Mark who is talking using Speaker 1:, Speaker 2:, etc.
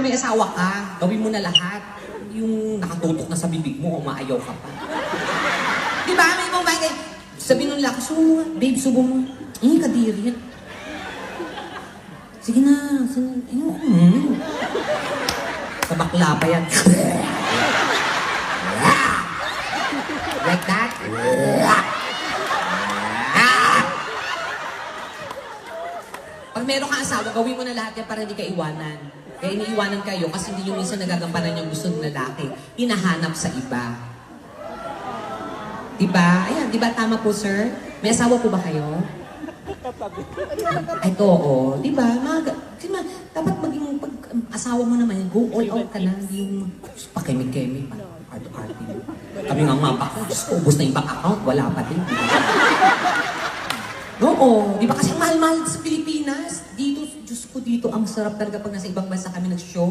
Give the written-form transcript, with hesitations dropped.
Speaker 1: may asawa ka, gawin mo na lahat. Yung nakatutok na sa bibig mo kung maayaw ka pa. Di ba? May mga bagay. Sabi nung laki, subo mo nga. Babe, subo mo. Kadiri yan. Sige na. Sa bakla pa yan. Like that. Pag meron kang asawa, gawin mo na lahat yan para hindi ka iwanan. Kaya iniiwanan kayo kasi hindi nyo minsan nagagampanan yung gusto ng lalaki. Hinahanap sa iba. Diba? Ayan, diba tama po, sir? May asawa po ba kayo? Ito, oo. Diba? Dapat maging asawa mo naman, go all out ka na. Hindi yung pakemik-kemik. Art-arty. Kami nga ubos na yung bank account, wala pa din. Oo, di ba kasi mahal-mahal sa Pilipinas? Dito, Diyos ko dito, ang sarap talaga pag nasa ibang bansa kami nag-show.